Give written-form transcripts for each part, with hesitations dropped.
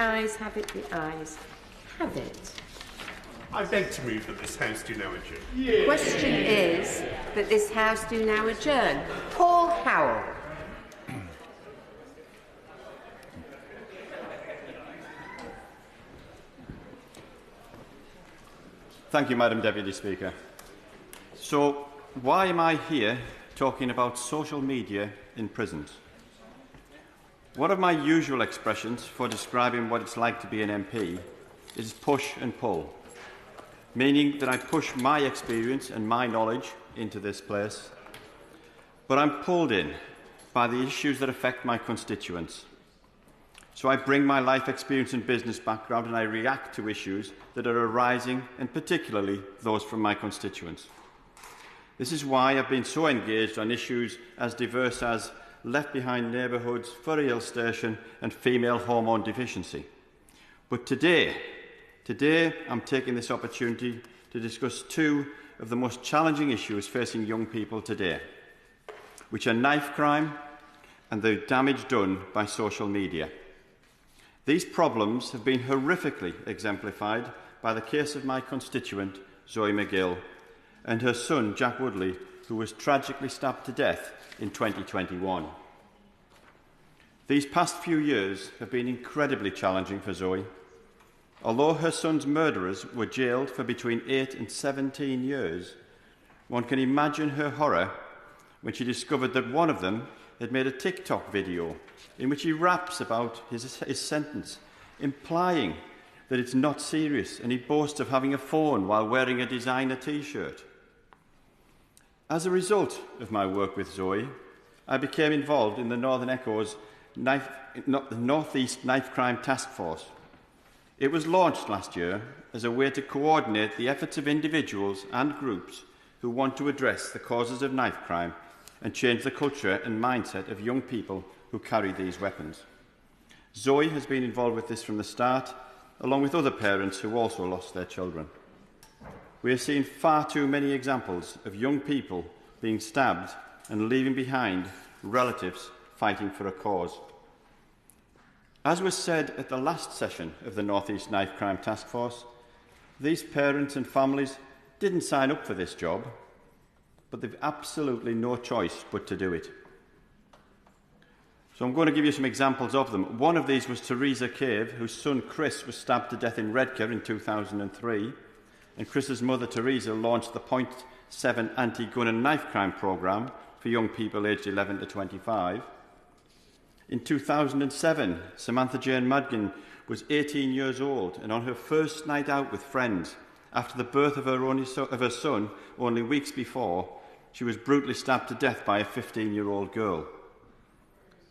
ayes have it, the ayes have it. I beg to move that this House do now adjourn. The question is that this House do now adjourn. Paul Howell. Thank you, Madam Deputy Speaker. So, why am I here talking about social media in prisons? One of my usual expressions for describing what it's like to be an MP is push and pull, meaning that I push my experience and my knowledge into this place, but I'm pulled in by the issues that affect my constituents. So I bring my life experience and business background and I react to issues that are arising, and particularly those from my constituents. This is why I've been so engaged on issues as diverse as left behind neighbourhoods, Furry Hill Station and female hormone deficiency. But today I'm taking this opportunity to discuss two of the most challenging issues facing young people today, which are knife crime and the damage done by social media. These problems have been horrifically exemplified by the case of my constituent, Zoe McGill, and her son, Jack Woodley, who was tragically stabbed to death in 2021. These past few years have been incredibly challenging for Zoe. Although her son's murderers were jailed for between 8 and 17 years, one can imagine her horror when she discovered that one of them had made a TikTok video in which he raps about his sentence, implying that it's not serious, and he boasts of having a phone while wearing a designer T-shirt. As a result of my work with Zoe, I became involved in the Northern Echo's North East Knife Crime Task Force. It was launched last year as a way to coordinate the efforts of individuals and groups who want to address the causes of knife crime and change the culture and mindset of young people who carry these weapons. Zoe has been involved with this from the start, along with other parents who also lost their children. We have seen far too many examples of young people being stabbed and leaving behind relatives fighting for a cause. As was said at the last session of the North East Knife Crime Task Force, these parents and families didn't sign up for this job, but they've absolutely no choice but to do it. So I'm going to give you some examples of them. One of these was Teresa Cave, whose son Chris was stabbed to death in Redcar in 2003, and Chris's mother Teresa launched the Point 7 anti-gun and knife crime programme for young people aged 11 to 25. In 2007, Samantha Jane Madgen was 18 years old, and on her first night out with friends, after the birth of her son only weeks before, she was brutally stabbed to death by a 15-year-old girl.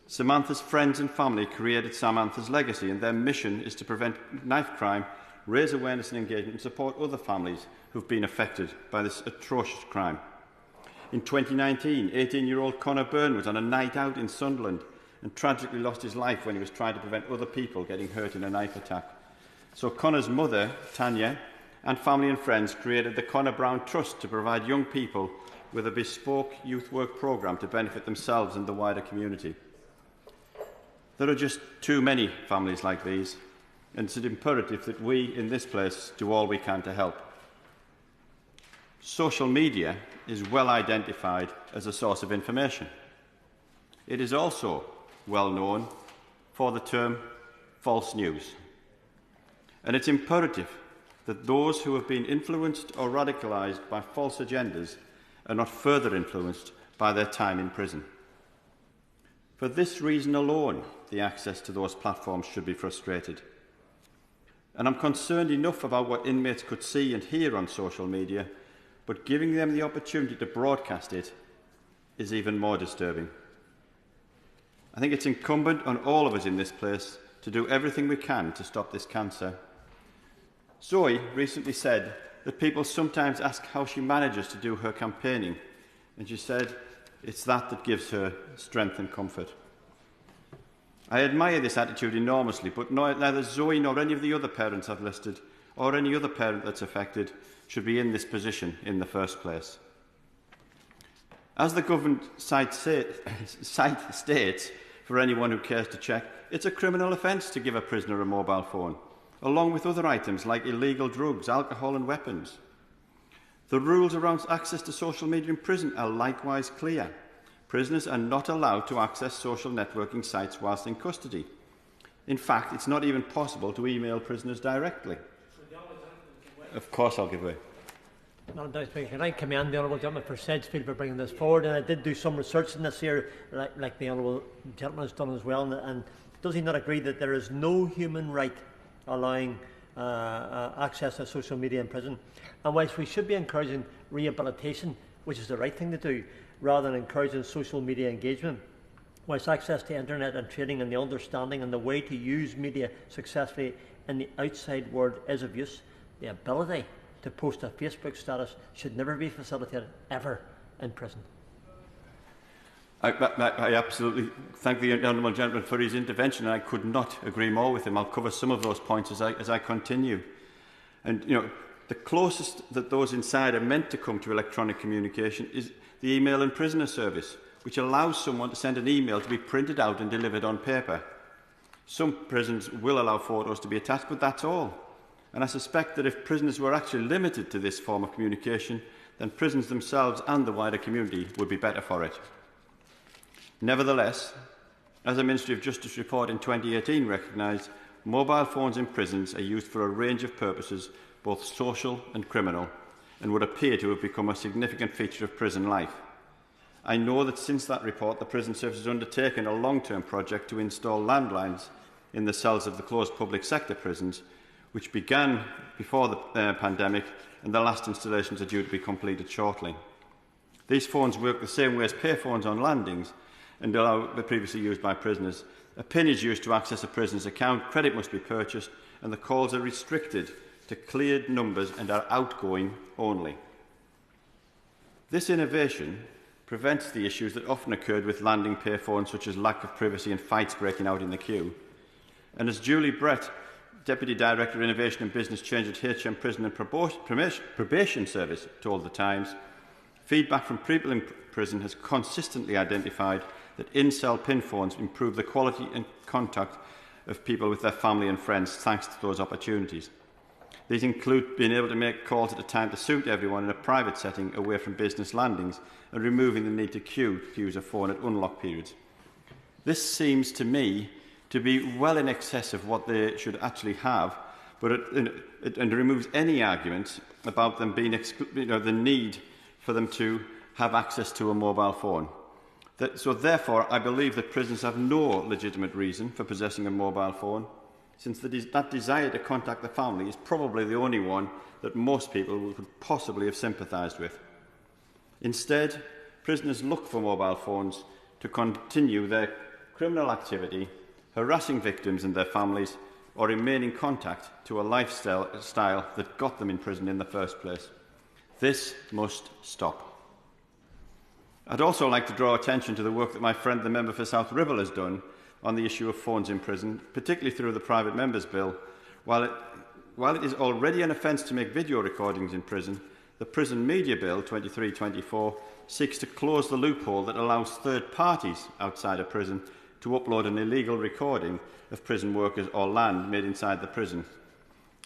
Samantha's friends and family created Samantha's Legacy, and their mission is to prevent knife crime, raise awareness and engagement, and support other families who've been affected by this atrocious crime. In 2019, 18-year-old Conor Byrne was on a night out in Sunderland and tragically lost his life when he was trying to prevent other people getting hurt in a knife attack. So Conor's mother, Tanya, and family and friends created the Conor Brown Trust to provide young people with a bespoke youth work programme to benefit themselves and the wider community. There are just too many families like these, and it's imperative that we in this place do all we can to help. Social media is well identified as a source of information. It is also well known for the term false news. And it's imperative that those who have been influenced or radicalised by false agendas are not further influenced by their time in prison. For this reason alone, the access to those platforms should be frustrated. And I'm concerned enough about what inmates could see and hear on social media, but giving them the opportunity to broadcast it is even more disturbing. I think it's incumbent on all of us in this place to do everything we can to stop this cancer. Zoe recently said that people sometimes ask how she manages to do her campaigning, and she said it's that gives her strength and comfort. I admire this attitude enormously, but neither Zoe nor any of the other parents I've listed, or any other parent that's affected, should be in this position in the first place. As the government site states, for anyone who cares to check, it's a criminal offence to give a prisoner a mobile phone, along with other items like illegal drugs, alcohol and weapons. The rules around access to social media in prison are likewise clear. Prisoners are not allowed to access social networking sites whilst in custody. In fact, it's not even possible to email prisoners directly. Of course I'll give way. Madam Deputy Speaker, can I commend the Honourable Gentleman for Sedgefield for bringing this forward? And I did do some research in this here, like the Honourable Gentleman has done as well. And does he not agree that there is no human right allowing access to social media in prison? And whilst we should be encouraging rehabilitation, which is the right thing to do, rather than encouraging social media engagement, whilst access to internet and training and the understanding and the way to use media successfully in the outside world is of use, the ability to post a Facebook status should never be facilitated ever in prison. I absolutely thank the Honourable Gentleman for his intervention, and I could not agree more with him. I'll cover some of those points as I continue. And the closest that those inside are meant to come to electronic communication is the email and prisoner service, which allows someone to send an email to be printed out and delivered on paper. Some prisons will allow photos to be attached, but that's all. And I suspect that if prisoners were actually limited to this form of communication, then prisons themselves and the wider community would be better for it. Nevertheless, as a Ministry of Justice report in 2018 recognised, mobile phones in prisons are used for a range of purposes, both social and criminal, and would appear to have become a significant feature of prison life. I know that since that report, the Prison Service has undertaken a long-term project to install landlines in the cells of the closed public sector prisons, which began before the pandemic, and the last installations are due to be completed shortly. These phones work the same way as payphones on landings and are previously used by prisoners. A PIN is used to access a prisoner's account, credit must be purchased, and the calls are restricted to cleared numbers and are outgoing only. This innovation prevents the issues that often occurred with landing payphones, such as lack of privacy and fights breaking out in the queue. And as Julie Brett, Deputy Director of Innovation and Business Change at HM Prison and Probation Service, told The Times, feedback from people in prison has consistently identified that in-cell PIN phones improve the quality and contact of people with their family and friends thanks to those opportunities. These include being able to make calls at a time to suit everyone in a private setting away from business landings and removing the need to queue to use a phone at unlock periods. This seems to me to be well in excess of what they should actually have, but it removes any argument about them being the need for them to have access to a mobile phone. So therefore, I believe that prisoners have no legitimate reason for possessing a mobile phone, since that desire to contact the family is probably the only one that most people could possibly have sympathised with. Instead, prisoners look for mobile phones to continue their criminal activity, harassing victims and their families, or remain in contact to a lifestyle that got them in prison in the first place. This must stop. I'd also like to draw attention to the work that my friend, the member for South Ribble, has done on the issue of phones in prison, particularly through the Private Members Bill. While it is already an offence to make video recordings in prison, the Prison Media Bill 2324 seeks to close the loophole that allows third parties outside a prison to upload an illegal recording of prison workers or land made inside the prison.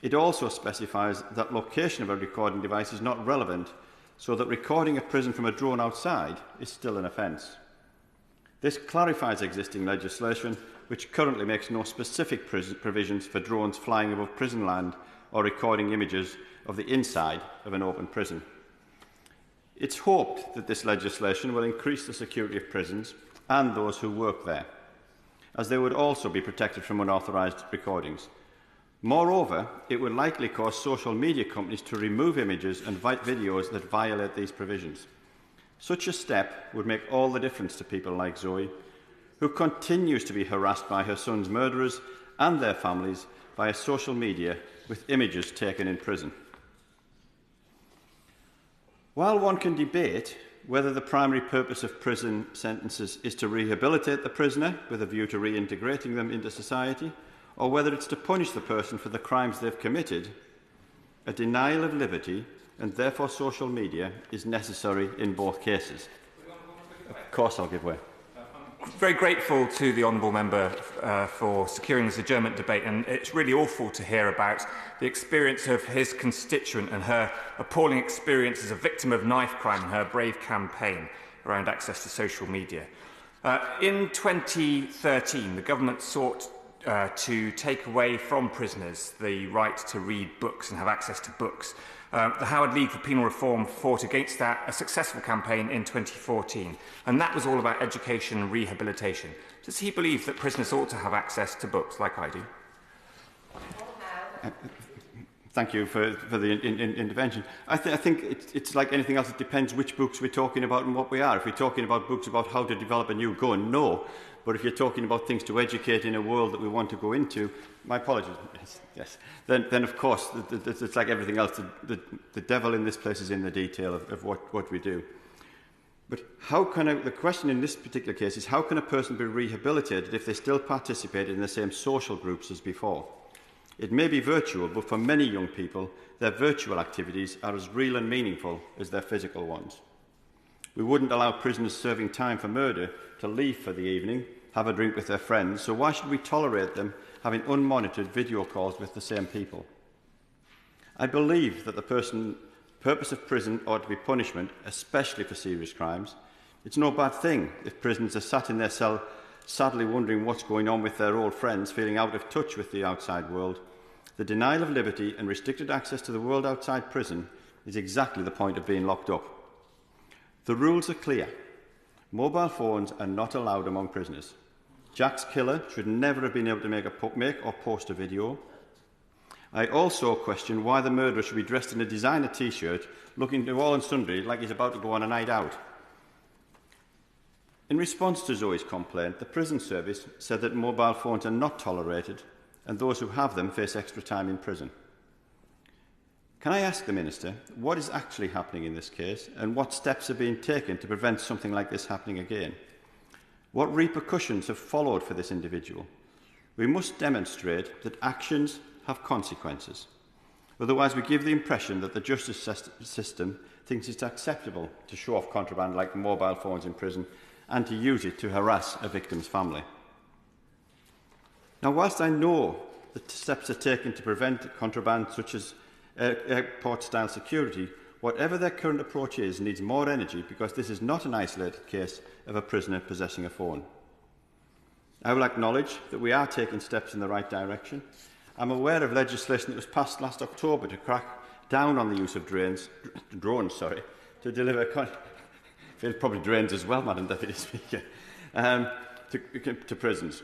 It also specifies that location of a recording device is not relevant, so that recording a prison from a drone outside is still an offence. This clarifies existing legislation, which currently makes no specific provisions for drones flying above prison land or recording images of the inside of an open prison. It's hoped that this legislation will increase the security of prisons and those who work there, as they would also be protected from unauthorised recordings. Moreover, it would likely cause social media companies to remove images and videos that violate these provisions. Such a step would make all the difference to people like Zoe, who continues to be harassed by her son's murderers and their families via social media with images taken in prison. While one can debate whether the primary purpose of prison sentences is to rehabilitate the prisoner with a view to reintegrating them into society, or whether it's to punish the person for the crimes they've committed, a denial of liberty and therefore social media is necessary in both cases. Of course I'll give way. very grateful to the Honourable Member for securing this adjournment debate, and it's really awful to hear about the experience of his constituent and her appalling experience as a victim of knife crime and her brave campaign around access to social media. In 2013, the government sought to take away from prisoners the right to read books and have access to books. The Howard League for Penal Reform fought against that, a successful campaign in 2014, and that was all about education and rehabilitation. Does he believe that prisoners ought to have access to books like I do? Thank you for the intervention. I think it's like anything else. It depends which books we're talking about and what we are. If we're talking about books about how to develop a new gun, no. But if you're talking about things to educate in a world that we want to go into, my apologies, yes. Then of course, it's like everything else. The devil in this place is in the detail of what we do. But how can the question in this particular case is, how can a person be rehabilitated if they still participate in the same social groups as before? It may be virtual, but for many young people, their virtual activities are as real and meaningful as their physical ones. We wouldn't allow prisoners serving time for murder to leave for the evening, have a drink with their friends, so why should we tolerate them having unmonitored video calls with the same people? I believe that the purpose of prison ought to be punishment, especially for serious crimes. It's no bad thing if prisoners are sat in their cell sadly wondering what's going on with their old friends, feeling out of touch with the outside world. The denial of liberty and restricted access to the world outside prison is exactly the point of being locked up. The rules are clear. Mobile phones are not allowed among prisoners. Jack's killer should never have been able to make or post a video. I also question why the murderer should be dressed in a designer T-shirt, looking to all and sundry like he's about to go on a night out. In response to Zoe's complaint, the prison service said that mobile phones are not tolerated and those who have them face extra time in prison. Can I ask the Minister what is actually happening in this case and what steps are being taken to prevent something like this happening again? What repercussions have followed for this individual? We must demonstrate that actions have consequences. Otherwise, we give the impression that the justice system thinks it's acceptable to show off contraband like mobile phones in prison and to use it to harass a victim's family. Now, whilst I know that steps are taken to prevent contraband such as airport-style security, whatever their current approach is needs more energy because this is not an isolated case of a prisoner possessing a phone. I will acknowledge that we are taking steps in the right direction. I'm aware of legislation that was passed last October to crack down on the use of drones to deliver probably drains as well, Madam Deputy Speaker, to prisons.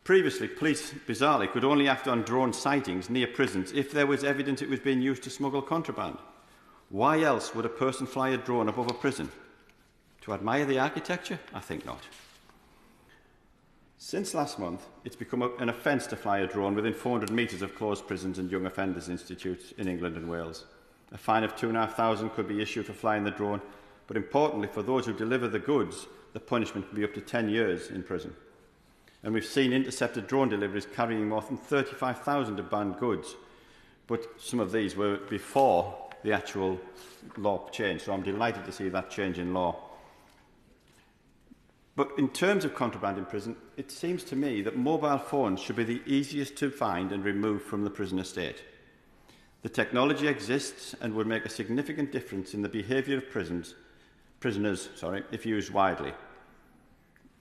Previously, police, bizarrely, could only act on drone sightings near prisons if there was evidence it was being used to smuggle contraband. Why else would a person fly a drone above a prison? To admire the architecture? I think not. Since last month, it's become an offence to fly a drone within 400 metres of closed prisons and young offenders institutes in England and Wales. A fine of £2,500 could be issued for flying the drone, but importantly, for those who deliver the goods, the punishment can be up to 10 years in prison. And we've seen intercepted drone deliveries carrying more than 35,000 of banned goods, but some of these were before the actual law change, so I'm delighted to see that change in law. But in terms of contraband in prison, it seems to me that mobile phones should be the easiest to find and remove from the prison estate. The technology exists and would make a significant difference in the behaviour of prisoners if used widely.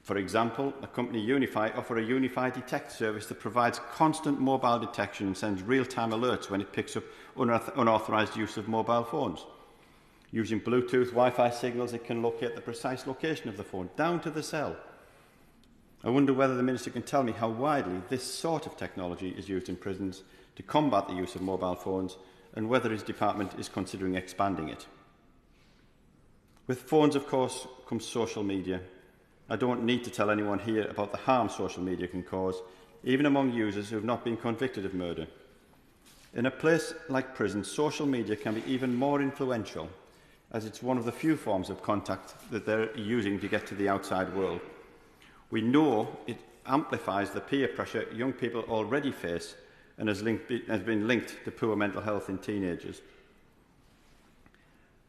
For example, a company Unify offer a Unify Detect service that provides constant mobile detection and sends real-time alerts when it picks up unauthorised use of mobile phones. Using Bluetooth Wi-Fi signals, it can locate the precise location of the phone, down to the cell. I wonder whether the Minister can tell me how widely this sort of technology is used in prisons to combat the use of mobile phones and whether his department is considering expanding it. With phones, of course, comes social media. I don't need to tell anyone here about the harm social media can cause, even among users who have not been convicted of murder. In a place like prison, social media can be even more influential, as it's one of the few forms of contact that they're using to get to the outside world. We know it amplifies the peer pressure young people already face and has been linked to poor mental health in teenagers.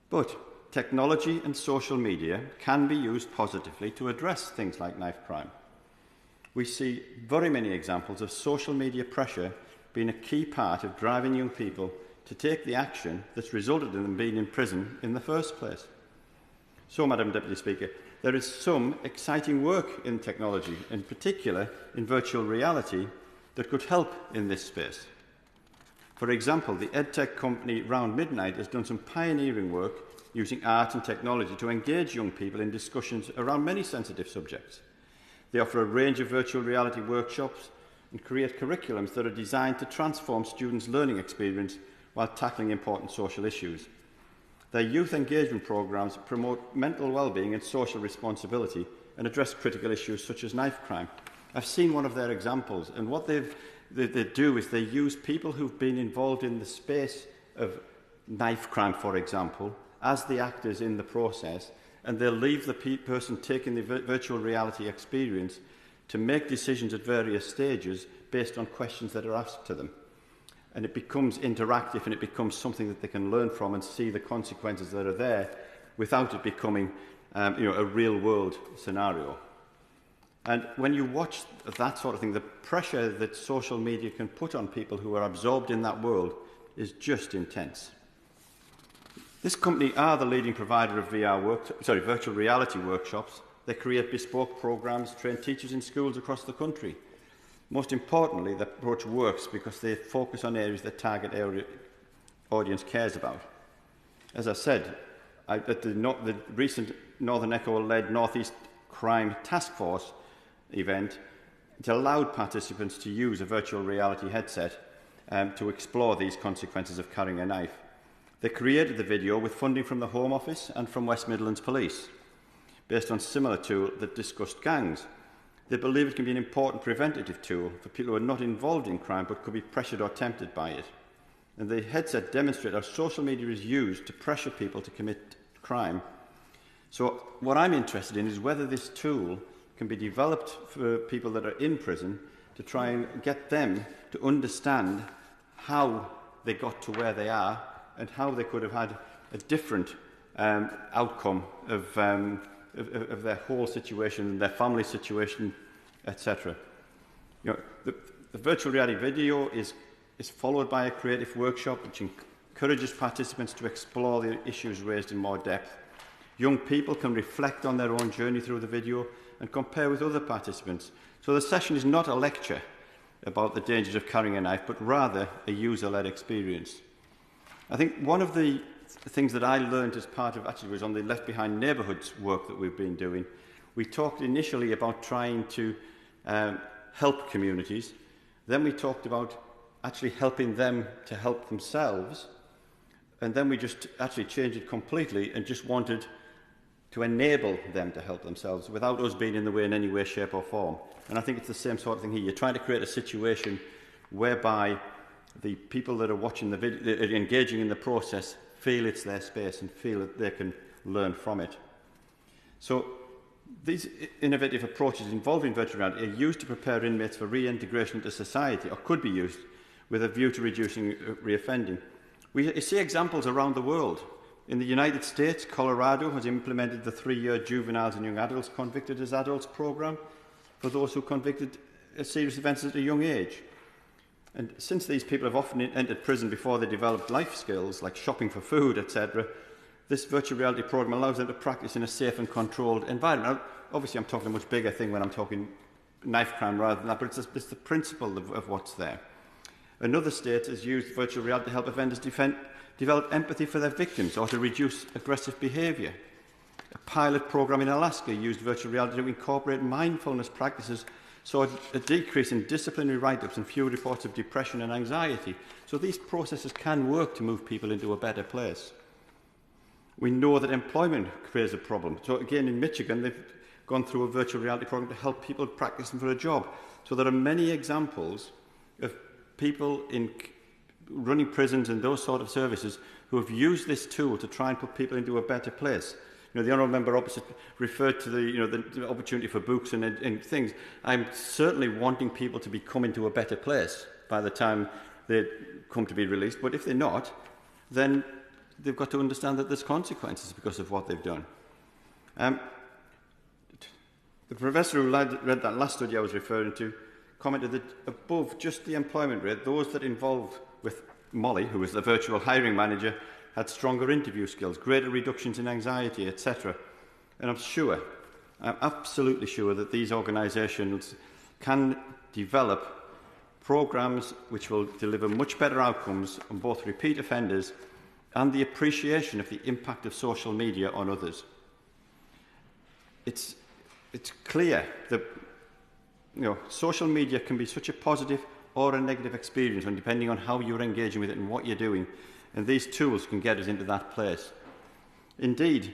But technology and social media can be used positively to address things like knife crime. We see very many examples of social media pressure being a key part of driving young people to take the action that's resulted in them being in prison in the first place. So, Madam Deputy Speaker, there is some exciting work in technology, in particular in virtual reality, that could help in this space. For example, the EdTech company Round Midnight has done some pioneering work using art and technology to engage young people in discussions around many sensitive subjects. They offer a range of virtual reality workshops and create curriculums that are designed to transform students' learning experience while tackling important social issues. Their youth engagement programmes promote mental well-being and social responsibility and address critical issues such as knife crime. I've seen one of their examples, and what they do is they use people who've been involved in the space of knife crime, for example, as the actors in the process, and they'll leave the person taking the virtual reality experience to make decisions at various stages based on questions that are asked to them. And it becomes interactive, and it becomes something that they can learn from and see the consequences that are there without it becoming a real-world scenario. And when you watch that sort of thing, the pressure that social media can put on people who are absorbed in that world is just intense. This company are the leading provider of virtual reality workshops. They create bespoke programs, train teachers in schools across the country. Most importantly, the approach works because they focus on areas that target audience cares about. As I said, at the recent Northern Echo-led North East Crime Task Force event, it allowed participants to use a virtual reality headset to explore these consequences of carrying a knife. They created the video with funding from the Home Office and from West Midlands Police, based on a similar tool that discussed gangs. They believe it can be an important preventative tool for people who are not involved in crime but could be pressured or tempted by it. And the headset demonstrates how social media is used to pressure people to commit crime. So what I'm interested in is whether this tool can be developed for people that are in prison to try and get them to understand how they got to where they are and how they could have had a different outcome of their whole situation, their family situation, etc. The virtual reality video is followed by a creative workshop which encourages participants to explore the issues raised in more depth. Young people can reflect on their own journey through the video and compare with other participants. So the session is not a lecture about the dangers of carrying a knife, but rather a user-led experience. I think one of the things that I learned as part of, actually was on the Left Behind Neighbourhoods work that we've been doing. We talked initially about trying to help communities. Then we talked about actually helping them to help themselves. And then we just actually changed it completely and just wanted to enable them to help themselves without us being in the way in any way, shape or form. And I think it's the same sort of thing here. You're trying to create a situation whereby the people that are watching the video, that are engaging in the process, feel it's their space and feel that they can learn from it. So these innovative approaches involving virtual reality are used to prepare inmates for reintegration into society, or could be used with a view to reducing reoffending. We see examples around the world. In the United States, Colorado has implemented the 3-year Juveniles and Young Adults Convicted as Adults program for those who convicted serious offences at a young age. And since these people have often entered prison before they developed life skills like shopping for food, etc., this virtual reality program allows them to practice in a safe and controlled environment. Now, obviously, I'm talking a much bigger thing when I'm talking knife crime rather than that, but it's the principle of what's there. Another state has used virtual reality to help offenders develop empathy for their victims or to reduce aggressive behaviour. A pilot program in Alaska used virtual reality to incorporate mindfulness practices, so a decrease in disciplinary write-ups and fewer reports of depression and anxiety. So these processes can work to move people into a better place. We know that employment creates a problem. So again, in Michigan, they've gone through a virtual reality program to help people practice for a job. So there are many examples of people in running prisons and those sort of services who have used this tool to try and put people into a better place. The honourable member opposite referred to the opportunity for books and things. I'm certainly wanting people to be coming to a better place by the time they come to be released. But if they're not, then they've got to understand that there's consequences because of what they've done. The professor who read that last study I was referring to commented that above just the employment rate, those that involved with Molly, who was the virtual hiring manager, had stronger interview skills, greater reductions in anxiety, etc. And I'm absolutely sure that these organisations can develop programmes which will deliver much better outcomes on both repeat offenders and the appreciation of the impact of social media on others. It's clear that social media can be such a positive or a negative experience, and depending on how you're engaging with it and what you're doing, and these tools can get us into that place. Indeed,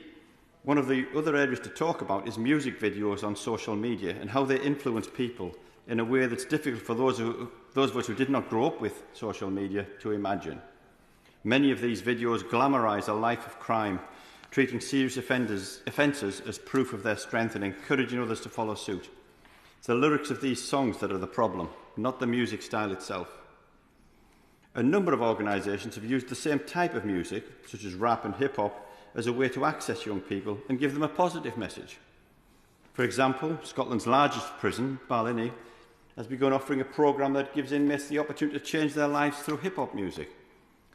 one of the other areas to talk about is music videos on social media and how they influence people in a way that's difficult for those of us who did not grow up with social media to imagine. Many of these videos glamorise a life of crime, treating serious offences as proof of their strength and encouraging others to follow suit. It's the lyrics of these songs that are the problem, not the music style itself. A number of organisations have used the same type of music, such as rap and hip-hop, as a way to access young people and give them a positive message. For example, Scotland's largest prison, Ballinnie, has begun offering a programme that gives inmates the opportunity to change their lives through hip-hop music.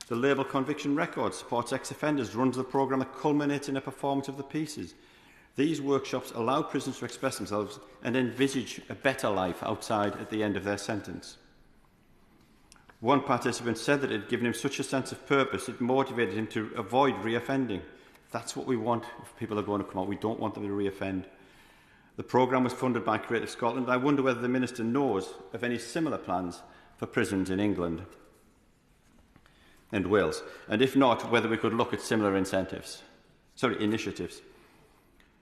The label Conviction Records supports ex-offenders, runs the programme that culminates in a performance of the pieces. These workshops allow prisoners to express themselves and envisage a better life outside at the end of their sentence. One participant said that it had given him such a sense of purpose, it motivated him to avoid reoffending. That's what we want if people are going to come out. We don't want them to reoffend. The programme was funded by Creative Scotland. I wonder whether the Minister knows of any similar plans for prisons in England and Wales, and if not, whether we could look at similar initiatives.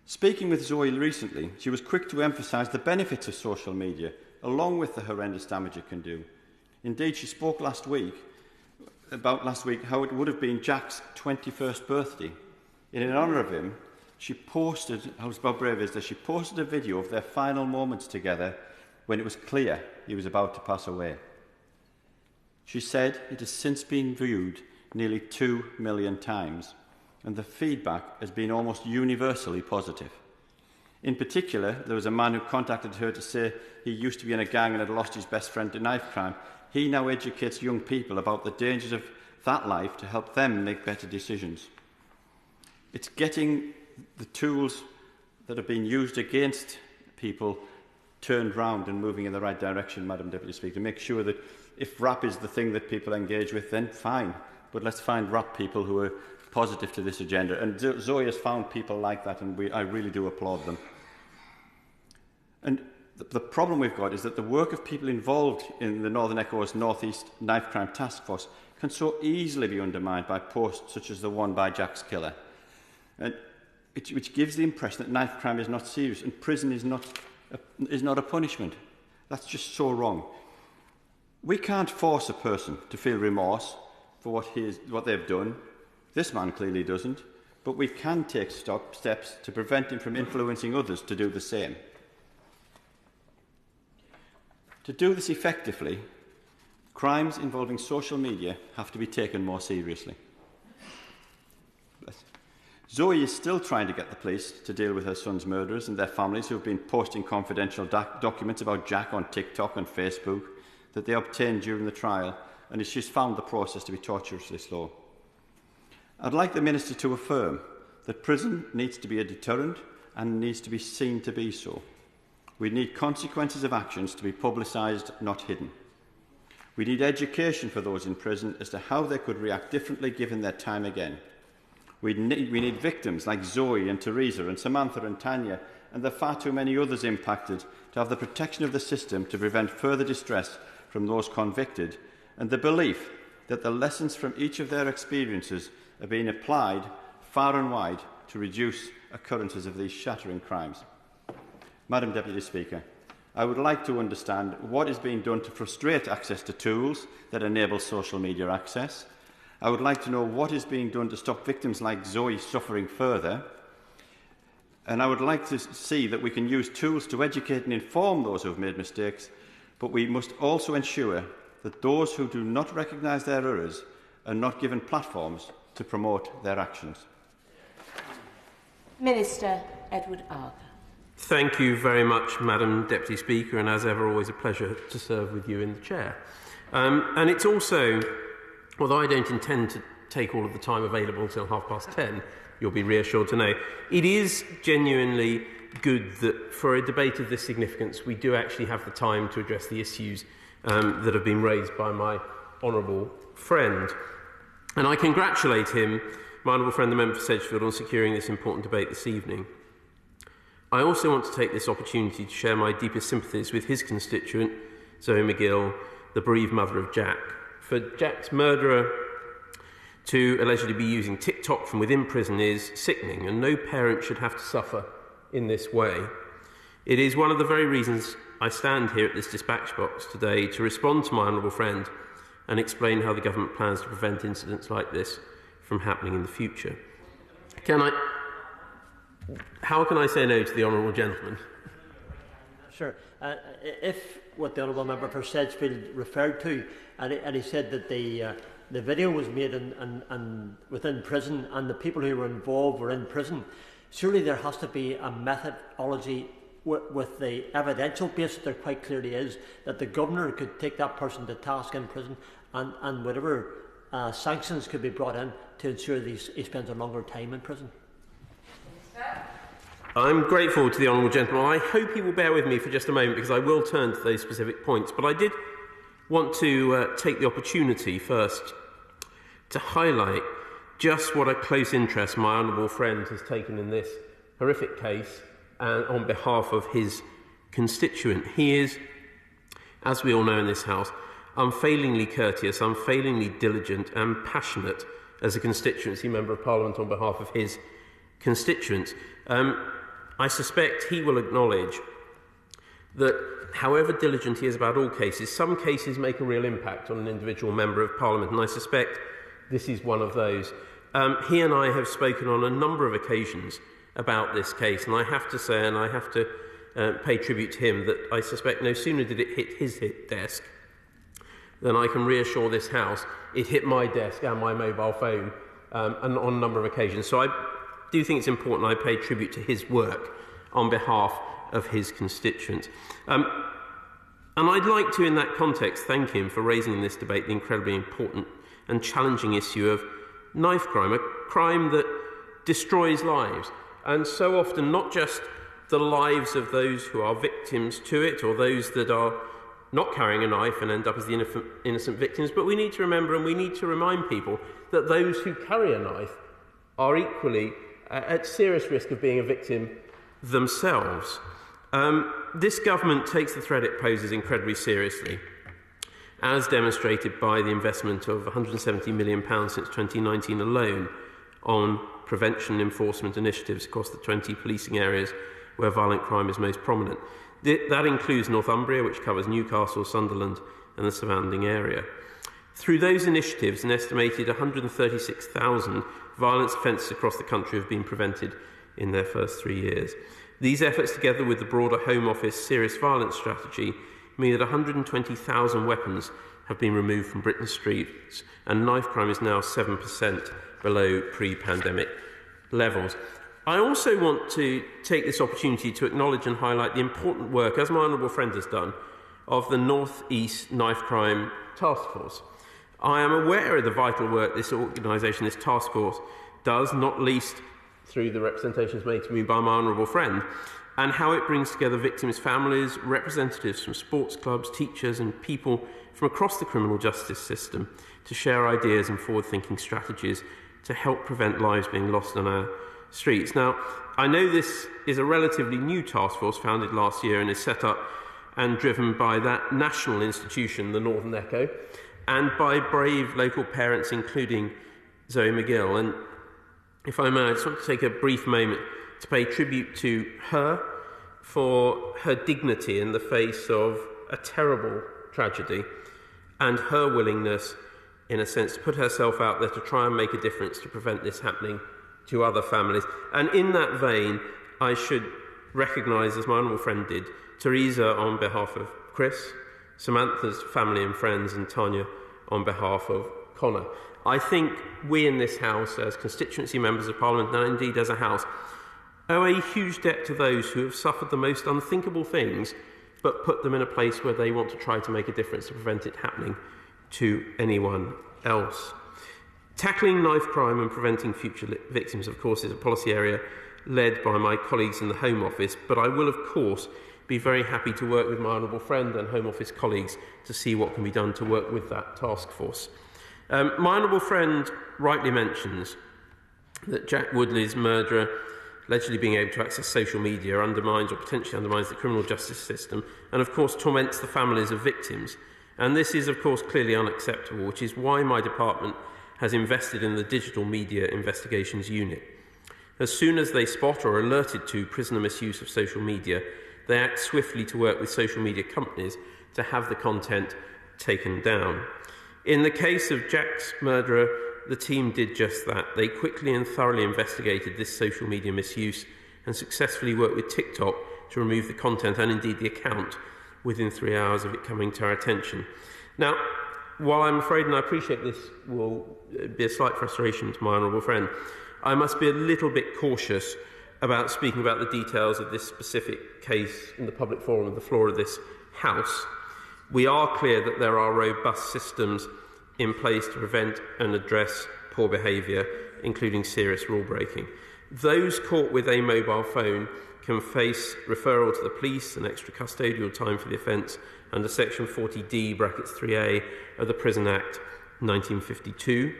Speaking with Zoe recently, she was quick to emphasise the benefits of social media, along with the horrendous damage it can do. Indeed, she spoke last week how it would have been Jack's 21st birthday. In honour of him, she posted a video of their final moments together when it was clear he was about to pass away. She said it has since been viewed nearly 2 million times, and the feedback has been almost universally positive. In particular, there was a man who contacted her to say he used to be in a gang and had lost his best friend to knife crime. He now educates young people about the dangers of that life to help them make better decisions. It's getting the tools that have been used against people turned round and moving in the right direction, Madam Deputy Speaker, to make sure that if rap is the thing that people engage with, then fine. But let's find rap people who are positive to this agenda. And Zoe has found people like that, and I really do applaud them. And the problem we've got is that the work of people involved in the Northern Echo's North East Knife Crime Task Force can so easily be undermined by posts such as the one by Jack's killer, and which gives the impression that knife crime is not serious and prison is not a punishment. That's just so wrong. We can't force a person to feel remorse for what they've done. This man clearly doesn't, but we can take steps to prevent him from influencing others to do the same. To do this effectively, crimes involving social media have to be taken more seriously. Zoe is still trying to get the police to deal with her son's murderers and their families who have been posting confidential documents about Jack on TikTok and Facebook that they obtained during the trial, and she's found the process to be torturously slow. I'd like the Minister to affirm that prison needs to be a deterrent and needs to be seen to be so. We need consequences of actions to be publicised, not hidden. We need education for those in prison as to how they could react differently given their time again. We need victims like Zoe and Teresa and Samantha and Tanya and the far too many others impacted to have the protection of the system to prevent further distress from those convicted, and the belief that the lessons from each of their experiences are being applied far and wide to reduce occurrences of these shattering crimes. Madam Deputy Speaker, I would like to understand what is being done to frustrate access to tools that enable social media access. I would like to know what is being done to stop victims like Zoe suffering further. And I would like to see that we can use tools to educate and inform those who have made mistakes, but we must also ensure that those who do not recognise their errors are not given platforms to promote their actions. Minister Edward Argar. Thank you very much, Madam Deputy Speaker, and as ever, always a pleasure to serve with you in the chair. And it's also, although I don't intend to take all of the time available until 10:30, you'll be reassured to know, it is genuinely good that for a debate of this significance, we do actually have the time to address the issues that have been raised by my honourable friend. And I congratulate him, my honourable friend, the member for Sedgefield, on securing this important debate this evening. I also want to take this opportunity to share my deepest sympathies with his constituent, Zoe McGill, the bereaved mother of Jack. For Jack's murderer to allegedly be using TikTok from within prison is sickening, and no parent should have to suffer in this way. It is one of the very reasons I stand here at this dispatch box today to respond to my honourable friend and explain how the government plans to prevent incidents like this from happening in the future. How can I say no to the honourable gentleman? Sure. If what the honourable member for Sedgefield referred to, and he said that the video was made in within prison and the people who were involved were in prison, surely there has to be a methodology with the evidential base that there quite clearly is, that the governor could take that person to task in prison and whatever sanctions could be brought in to ensure that he spends a longer time in prison. I'm grateful to the honourable gentleman. I hope he will bear with me for just a moment because I will turn to those specific points. But I did want to take the opportunity first to highlight just what a close interest my honourable friend has taken in this horrific case and on behalf of his constituent. He is, as we all know in this House, unfailingly courteous, unfailingly diligent and passionate as a constituency member of Parliament on behalf of his constituents. I suspect he will acknowledge that however diligent he is about all cases, some cases make a real impact on an individual member of Parliament, and I suspect this is one of those. He and I have spoken on a number of occasions about this case, and I have to say, and I have to pay tribute to him, that I suspect no sooner did it hit his desk than I can reassure this House it hit my desk and my mobile phone and on a number of occasions. So I do think it's important I pay tribute to his work on behalf of his constituents. And I'd like to, in that context, thank him for raising in this debate the incredibly important and challenging issue of knife crime, a crime that destroys lives. And so often, not just the lives of those who are victims to it or those that are not carrying a knife and end up as the innocent victims, but we need to remember and we need to remind people that those who carry a knife are equally at serious risk of being a victim themselves. This government takes the threat it poses incredibly seriously, as demonstrated by the investment of £170 million since 2019 alone on prevention and enforcement initiatives across the 20 policing areas where violent crime is most prominent. That includes Northumbria, which covers Newcastle, Sunderland and the surrounding area. Through those initiatives, an estimated 136,000 violence offences across the country have been prevented in their first 3 years. These efforts, together with the broader Home Office serious violence strategy, mean that 120,000 weapons have been removed from Britain's streets, and knife crime is now 7% below pre-pandemic levels. I also want to take this opportunity to acknowledge and highlight the important work, as my honourable friend has done, of the North East Knife Crime Task Force. I am aware of the vital work this organisation, this task force, does, not least through the representations made to me by my honourable friend, and how it brings together victims' families, representatives from sports clubs, teachers and people from across the criminal justice system to share ideas and forward-thinking strategies to help prevent lives being lost on our streets. Now, I know this is a relatively new task force founded last year and is set up and driven by that national institution, the Northern Echo, and by brave local parents, including Zoe McGill. And if I may, I just want to take a brief moment to pay tribute to her for her dignity in the face of a terrible tragedy and her willingness, in a sense, to put herself out there to try and make a difference to prevent this happening to other families. And in that vein, I should recognise, as my honourable friend did, Teresa on behalf of Chris, Samantha's family and friends, and Tanya on behalf of O'Connor. I think we in this House, as constituency members of Parliament, and indeed as a House, owe a huge debt to those who have suffered the most unthinkable things, but put them in a place where they want to try to make a difference to prevent it happening to anyone else. Tackling knife crime and preventing future victims, of course, is a policy area led by my colleagues in the Home Office, but I will, of course, be very happy to work with my honourable friend and Home Office colleagues to see what can be done to work with that task force. My honourable friend rightly mentions that Jack Woodley's murderer allegedly being able to access social media undermines or potentially undermines the criminal justice system and, of course, torments the families of victims. And this is, of course, clearly unacceptable, which is why my department has invested in the Digital Media Investigations Unit. As soon as they spot or are alerted to prisoner misuse of social media, they act swiftly to work with social media companies to have the content taken down. In the case of Jack's murderer, the team did just that. They quickly and thoroughly investigated this social media misuse and successfully worked with TikTok to remove the content and indeed the account within 3 hours of it coming to our attention. Now, while I'm afraid, and I appreciate this will be a slight frustration to my honourable friend, I must be a little bit cautious about speaking about the details of this specific case in the public forum on the floor of this House. We are clear that there are robust systems in place to prevent and address poor behaviour, including serious rule breaking. Those caught with a mobile phone can face referral to the police and extra custodial time for the offence under Section 40D (3A) of the Prison Act 1952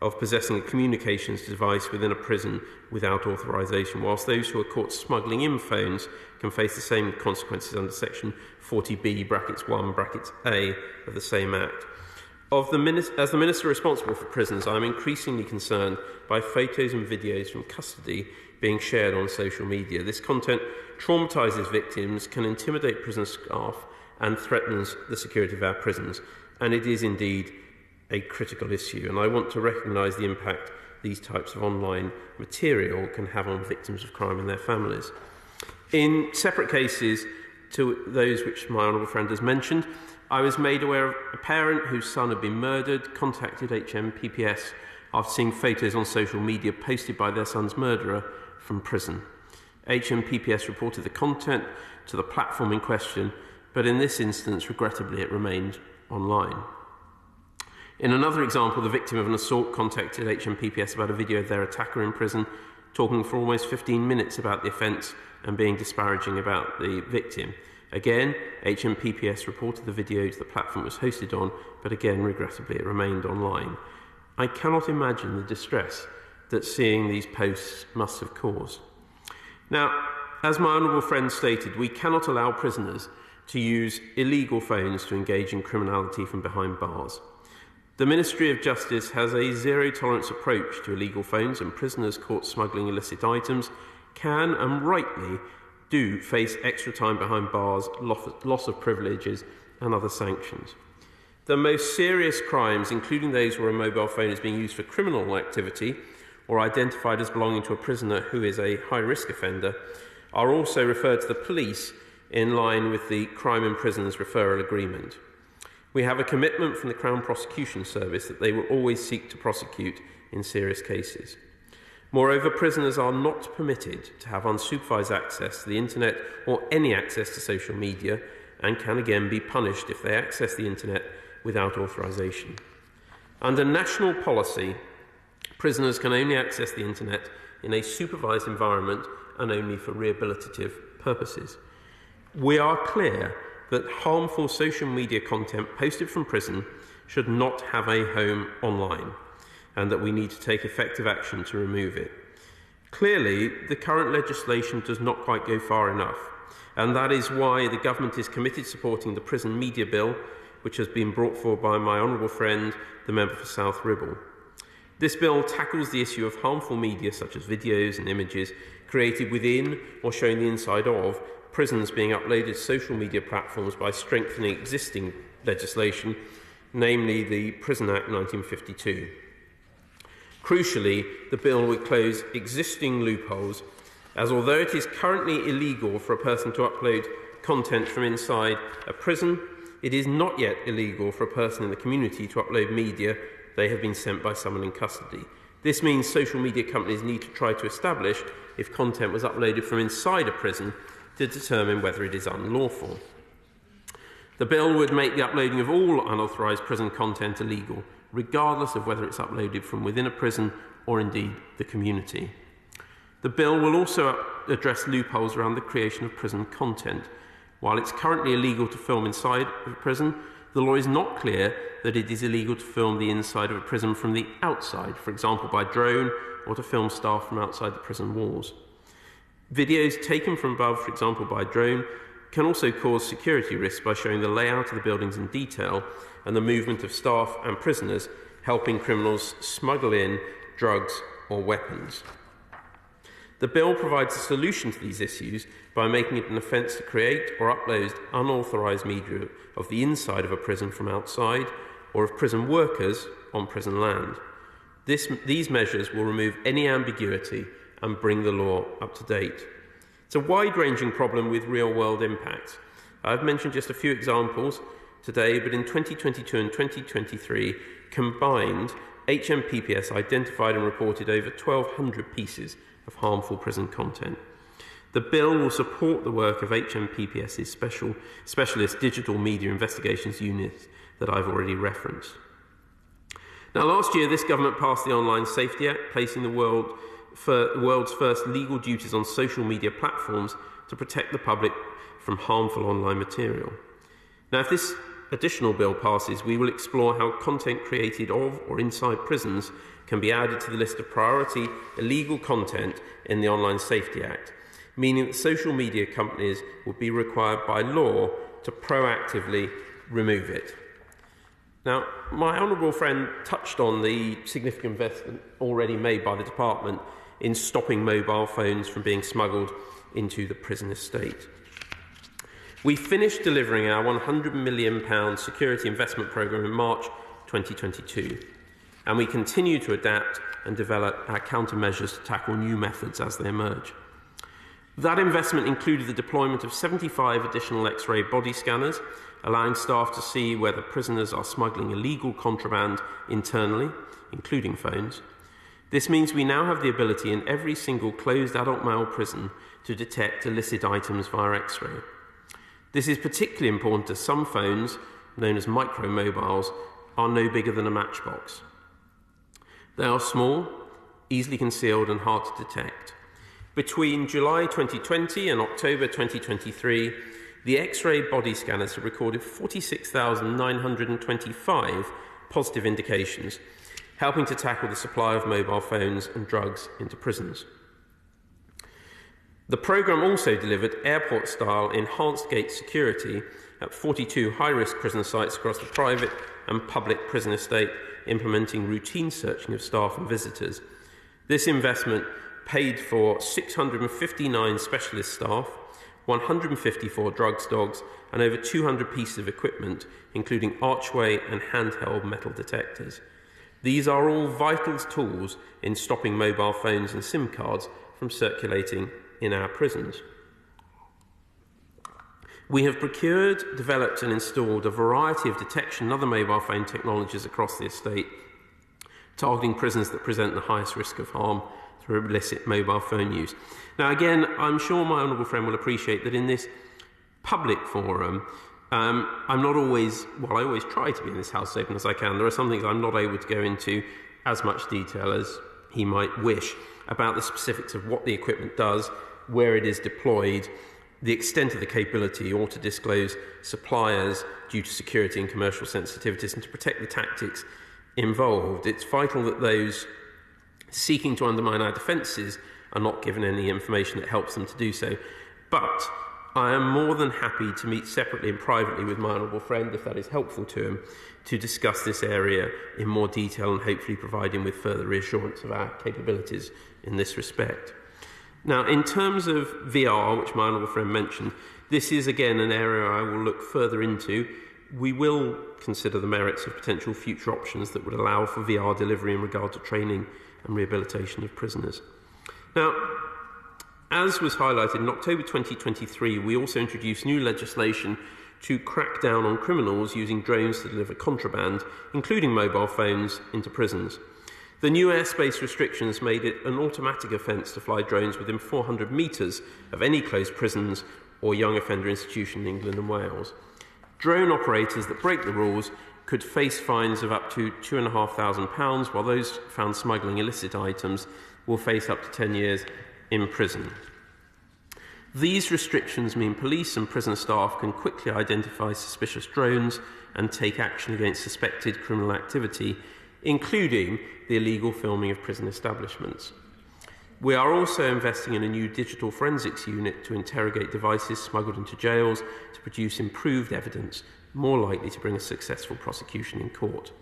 of possessing a communications device within a prison without authorisation, whilst those who are caught smuggling in phones can face the same consequences under Section 40B(1)(a) of the same Act. As the Minister responsible for prisons, I am increasingly concerned by photos and videos from custody being shared on social media. This content traumatises victims, can intimidate prison staff and threatens the security of our prisons, and it is indeed a critical issue, and I want to recognise the impact these types of online material can have on victims of crime and their families. In separate cases to those which my honourable friend has mentioned, I was made aware of a parent whose son had been murdered, contacted HMPPS after seeing photos on social media posted by their son's murderer from prison. HMPPS reported the content to the platform in question, but in this instance, regrettably, it remained online. In another example, the victim of an assault contacted HMPPS about a video of their attacker in prison, talking for almost 15 minutes about the offence and being disparaging about the victim. Again, HMPPS reported the video to the platform it was hosted on, but again, regrettably, it remained online. I cannot imagine the distress that seeing these posts must have caused. Now, as my honourable friend stated, we cannot allow prisoners to use illegal phones to engage in criminality from behind bars. The Ministry of Justice has a zero-tolerance approach to illegal phones, and prisoners caught smuggling illicit items can, and rightly, do face extra time behind bars, loss of privileges and other sanctions. The most serious crimes, including those where a mobile phone is being used for criminal activity or identified as belonging to a prisoner who is a high-risk offender, are also referred to the police in line with the Crime in Prisons Referral Agreement. We have a commitment from the Crown Prosecution Service that they will always seek to prosecute in serious cases. Moreover, prisoners are not permitted to have unsupervised access to the internet or any access to social media, and can again be punished if they access the internet without authorisation. Under national policy, prisoners can only access the internet in a supervised environment and only for rehabilitative purposes. We are clear that harmful social media content posted from prison should not have a home online, and that we need to take effective action to remove it. Clearly, the current legislation does not quite go far enough, and that is why the government is committed to supporting the Prison Media Bill, which has been brought forward by my honourable friend, the member for South Ribble. This bill tackles the issue of harmful media such as videos and images created within or showing the inside of prisons being uploaded to social media platforms by strengthening existing legislation, namely the Prison Act 1952. Crucially, the bill would close existing loopholes, as although it is currently illegal for a person to upload content from inside a prison, it is not yet illegal for a person in the community to upload media they have been sent by someone in custody. This means social media companies need to try to establish if content was uploaded from inside a prison to determine whether it is unlawful. The bill would make the uploading of all unauthorised prison content illegal, regardless of whether it's uploaded from within a prison or indeed the community. The bill will also address loopholes around the creation of prison content. While it's currently illegal to film inside of a prison, the law is not clear that it is illegal to film the inside of a prison from the outside, for example by drone, or to film staff from outside the prison walls. Videos taken from above, for example by drone, can also cause security risks by showing the layout of the buildings in detail and the movement of staff and prisoners, helping criminals smuggle in drugs or weapons. The bill provides a solution to these issues by making it an offence to create or upload unauthorised media of the inside of a prison from outside, or of prison workers on prison land. These measures will remove any ambiguity and bring the law up to date. It's a wide-ranging problem with real-world impacts. I've mentioned just a few examples today, but in 2022 and 2023, combined, HMPPS identified and reported over 1,200 pieces of harmful prison content. The bill will support the work of HMPPS's specialist digital media investigations unit that I've already referenced. Now, last year, this government passed the Online Safety Act, placing the world's first legal duties on social media platforms to protect the public from harmful online material. Now, if this additional bill passes, we will explore how content created of or inside prisons can be added to the list of priority illegal content in the Online Safety Act, meaning that social media companies will be required by law to proactively remove it. Now, my honourable friend touched on the significant investment already made by the department in stopping mobile phones from being smuggled into the prison estate. We finished delivering our £100 million security investment programme in March 2022, and we continue to adapt and develop our countermeasures to tackle new methods as they emerge. That investment included the deployment of 75 additional X-ray body scanners, allowing staff to see whether prisoners are smuggling illegal contraband internally, including phones. This means we now have the ability in every single closed adult male prison to detect illicit items via X-ray. This is particularly important as some phones, known as micro-mobiles, are no bigger than a matchbox. They are small, easily concealed and hard to detect. Between July 2020 and October 2023, the X-ray body scanners have recorded 46,925 positive indications, helping to tackle the supply of mobile phones and drugs into prisons. The programme also delivered airport-style enhanced gate security at 42 high-risk prison sites across the private and public prison estate, implementing routine searching of staff and visitors. This investment paid for 659 specialist staff, 154 drugs dogs, and over 200 pieces of equipment, including archway and handheld metal detectors. These are all vital tools in stopping mobile phones and SIM cards from circulating in our prisons. We have procured, developed and installed a variety of detection and other mobile phone technologies across the estate, targeting prisons that present the highest risk of harm through illicit mobile phone use. Now again, I'm sure my honourable friend will appreciate that in this public forum, I'm not always, well, I always try to be in this house as open as I can. There are some things I'm not able to go into as much detail as he might wish about the specifics of what the equipment does, where it is deployed, the extent of the capability, or to disclose suppliers due to security and commercial sensitivities, and to protect the tactics involved. It's vital that those seeking to undermine our defences are not given any information that helps them to do so. But I am more than happy to meet separately and privately with my honourable friend, if that is helpful to him, to discuss this area in more detail and hopefully provide him with further reassurance of our capabilities in this respect. Now, in terms of VR, which my honourable friend mentioned, this is again an area I will look further into. We will consider the merits of potential future options that would allow for VR delivery in regard to training and rehabilitation of prisoners. Now, as was highlighted in October 2023, we also introduced new legislation to crack down on criminals using drones to deliver contraband, including mobile phones, into prisons. The new airspace restrictions made it an automatic offence to fly drones within 400 metres of any closed prisons or young offender institution in England and Wales. Drone operators that break the rules could face fines of up to £2,500, while those found smuggling illicit items will face up to 10 years in prison. These restrictions mean police and prison staff can quickly identify suspicious drones and take action against suspected criminal activity, including the illegal filming of prison establishments. We are also investing in a new digital forensics unit to interrogate devices smuggled into jails to produce improved evidence, more likely to bring a successful prosecution in court.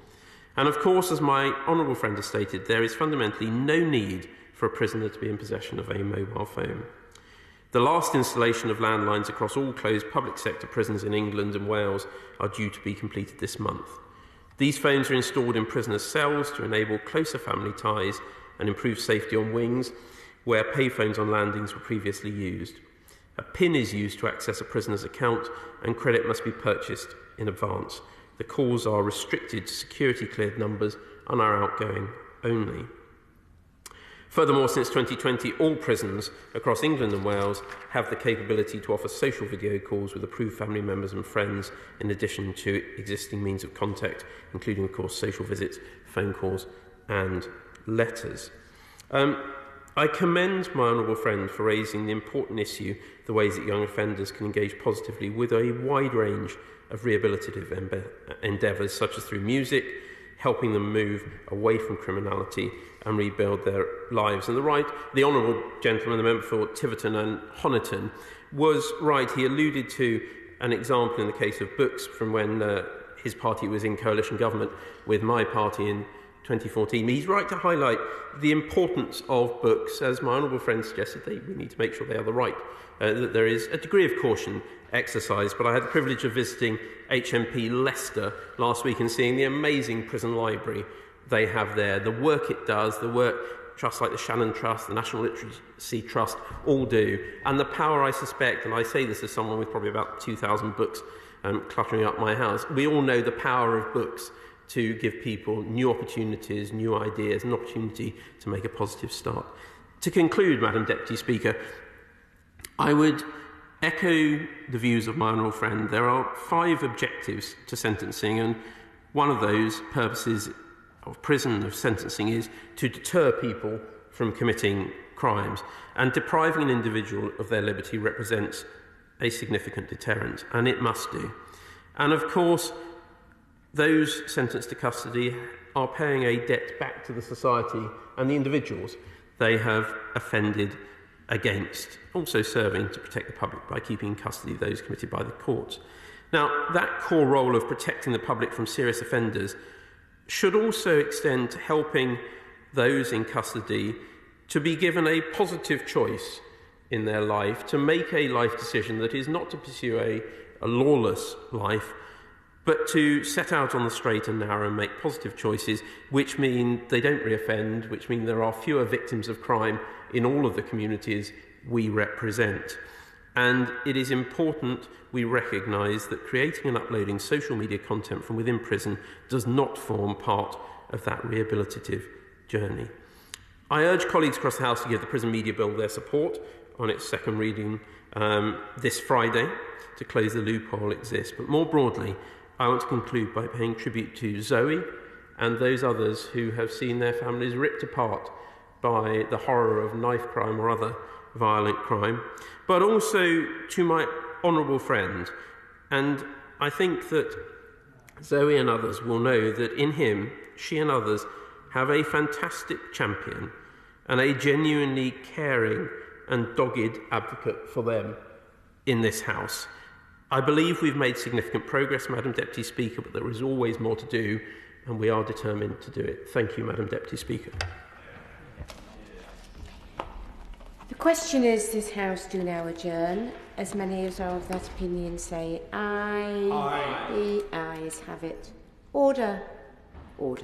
And of course, as my honourable friend has stated, there is fundamentally no need for a prisoner to be in possession of a mobile phone. The last installation of landlines across all closed public sector prisons in England and Wales are due to be completed this month. These phones are installed in prisoners' cells to enable closer family ties and improve safety on wings, where payphones on landings were previously used. A PIN is used to access a prisoner's account, and credit must be purchased in advance. The calls are restricted to security-cleared numbers and are outgoing only. Furthermore, since 2020, all prisons across England and Wales have the capability to offer social video calls with approved family members and friends, in addition to existing means of contact, including, of course, social visits, phone calls and letters. I commend my honourable friend for raising the important issue, the ways that young offenders can engage positively with a wide range of rehabilitative endeavours, such as through music, helping them move away from criminality and rebuild their lives. And the honourable gentleman, the member for Tiverton and Honiton, was right. He alluded to an example in the case of books from when his party was in coalition government with my party in 2014. He's right to highlight the importance of books. As my honourable friend suggested, we need to make sure they are the right, that there is a degree of caution exercised. But I had the privilege of visiting HMP Leicester last week and seeing the amazing prison library they have there, the work it does, the work trusts like the Shannon Trust, the National Literacy Trust all do, and the power, I suspect, and I say this as someone with probably about 2,000 books cluttering up my house, we all know the power of books to give people new opportunities, new ideas, an opportunity to make a positive start. To conclude, Madam Deputy Speaker, I would echo the views of my honourable friend. There are 5 objectives to sentencing, and one of those purposes of prison, of sentencing, is to deter people from committing crimes. And depriving an individual of their liberty represents a significant deterrent, and it must do. And of course, those sentenced to custody are paying a debt back to the society and the individuals they have offended against, also serving to protect the public by keeping in custody those committed by the courts. Now, that core role of protecting the public from serious offenders should also extend to helping those in custody to be given a positive choice in their life, to make a life decision that is not to pursue a lawless life, but to set out on the straight and narrow and make positive choices, which mean they don't reoffend, which mean there are fewer victims of crime in all of the communities we represent. And it is important we recognise that creating and uploading social media content from within prison does not form part of that rehabilitative journey. I urge colleagues across the House to give the Prison Media Bill their support on its second reading this Friday to close the loophole exists. But more broadly, I want to conclude by paying tribute to Zoe and those others who have seen their families ripped apart by the horror of knife crime or other violent crime, but also to my honourable friend. And I think that Zoe and others will know that in him, she and others have a fantastic champion and a genuinely caring and dogged advocate for them in this House. I believe we've made significant progress, Madam Deputy Speaker, but there is always more to do, and we are determined to do it. Thank you, Madam Deputy Speaker. The question is, this House do now adjourn. As many as are of that opinion say aye. Aye. The ayes have it. Order. Order.